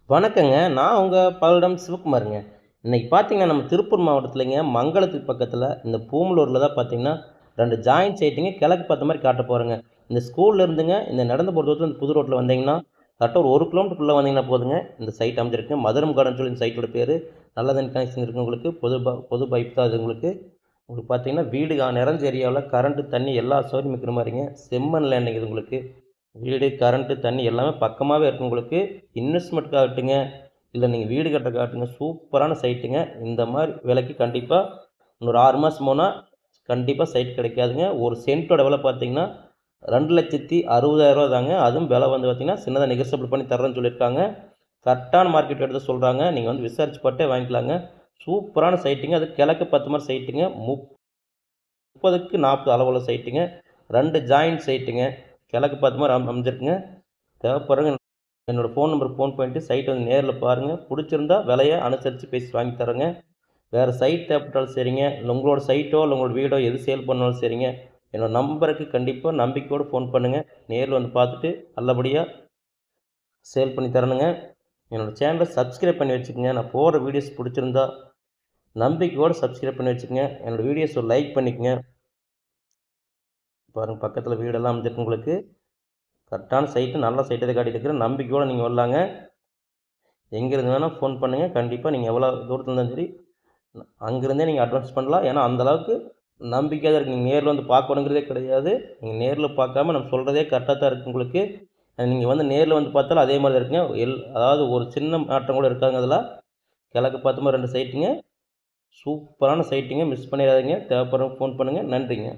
வணக்கங்க. நான் உங்க பல்லடம் சிவகுமாருங்க. இன்னைக்கு பார்த்தீங்கன்னா, நம்ம திருப்பூர் மாவட்டத்திலங்க மங்களத்துக்கு பக்கத்தில இந்த பூமலூர்ல தான் பார்த்தீங்கன்னா, 2 ஜாயிண்ட் சைட்டுங்க கிழக்கு பார்த்த மாரி காட்டப் போறேங்க. இந்த ஸ்கூல்ல இருந்துங்க இந்த நடந்து போற தூரத்தில இந்த புது ரோட்ல வந்தீங்கன்னா, கரெக்ட்டா ஒரு 1 கிலோமீட்டருக்குள்ள வந்தீங்கன்னா போதுங்க, இந்த சைட் அமைஞ்சிருக்குங்க. மதுரம் கார்டன் சொல்லி இந்த சைட்டோட பேரு. நல்ல தண்ணி கனெக்ஷன் இருக்கு உங்களுக்கு. பொது பைப் தான் அது உங்களுக்கு. உங்களுக்கு பார்த்தீங்கன்னா, வீடு நிறைஞ்ச ஏரியாவுல கரண்ட், தண்ணி எல்லா சௌகரியமும் இருக்கிற மாரிங்க. செம்மண் லேண்டுங்க இது உங்களுக்கு. வீடு, கரண்ட்டு, தண்ணி எல்லாமே பக்கமாவே இருக்கும் உங்களுக்கு. இன்வெஸ்ட்மெண்ட்க்காகட்டுங்க, இல்ல நீங்க வீடு கட்டுறதுக்காகட்டுங்க, சூப்பரான சைட்டுங்க. இந்த மாரி விலைக்கு கண்டிப்பா இன்னொரு 6 மாசம் போனா, கண்டிப்பா சைட் கிடைக்காதுங்க. ஒரு சென்ட்டோட விலை பார்த்தீங்கன்னா, ரூ. 2,60,000 தாங்க. அதுவும் விலை வந்து பார்த்தீங்கன்னா, சின்னதா நெகோசியபிள் பண்ணி தர்றேன்னு சொல்லியிருக்காங்க. கரெக்டான மார்க்கெட் ரேட் தான் சொல்றாங்க. நீங்க வந்து விசாரிச்சு பாத்தே வாங்கிக்கலாங்க. சூப்பரான சைட்டுங்க. அது கிழக்கு பார்த்த மாரி சைட்டுங்க. 30க்கு 40 அளவுள்ள சைட்டுங்க. 2 ஜாயிண்ட் சைட்டுங்க. கிழக்கு பார்த்த மாரி அமைஞ்சிருக்குங்க. தேவைப்படுறவங்க என்னோட ஃபோன் நம்பருக்கு ஃபோன் பண்ணிட்டு சைட்ட வந்து நேர்ல பாருங்க. புடிச்சிருந்தா விலைய அனுசரிச்சு பேசி வாங்கி தர்றேங்க. வேற சைட் தேவைப்பட்டாலும் சரிங்க, இல்ல உங்களோட சைட்டோ, இல்ல உங்களோட வீடோ எது சேல் பண்ணாலும் சரிங்க, என்னோட நம்பருக்கு கண்டிப்பா நம்பிக்கையோட ஃபோன் பண்ணுங்க. நேர்ல வந்து பார்த்துட்டு நல்லபடியா சேல் பண்ணி தரணுங்க. என்னோட சேனல சப்ஸ்கிரைப் பண்ணி வச்சுக்கங்க. நான் போடுற வீடியோஸ் புடிச்சிருந்தா நம்பிக்கையோட சப்ஸ்கிரைப் பண்ணி வச்சுக்கங்க. என்னோட வீடியோஸ லைக் பண்ணிக்கங்க. பாருங்க பக்கத்துல வீடெல்லாம் அமைஞ்சிருக்கு உங்களுக்கு. கரெக்டான சைட்டு, நல்ல சைட்ட தான் காட்டிட்டு இருக்கிறேன். நம்பிக்கையோட நீங்க வரலாங்க. எங்கேருந்து வேணா ஃபோன் பண்ணுங்க. கண்டிப்பா நீங்க எவ்வளோ தூரத்துல இருந்தாலும் சரி, அங்கருந்தே நீங்க அட்வான்ஸ் பண்ணலாம். ஏன்னா, அந்த அளவுக்கு நம்பிக்கையா தான் இருக்கு. நீங்க நேர்ல வந்து பார்க்கணுங்கிறதே கிடையாது. நீங்க நேர்ல பார்க்காம நம்ம சொல்றதே கரெக்ட்டா தான் இருக்கு உங்களுக்கு. நீங்க வந்து நேர்ல வந்து பார்த்தாலும் அதே மாரி தான் இருக்குங்க. அதாவது ஒரு சின்ன மாற்றம் கூட இருக்காதுங்க அதுல. கிழக்கு பார்த்த மாரி 2 சைட்டுங்க. சூப்பரான சைட்டுங்க. மிஸ் பண்ணிறாதீங்க. தேவைப்படுறவங்க ஃபோன் பண்ணுங்க. நன்றிங்க.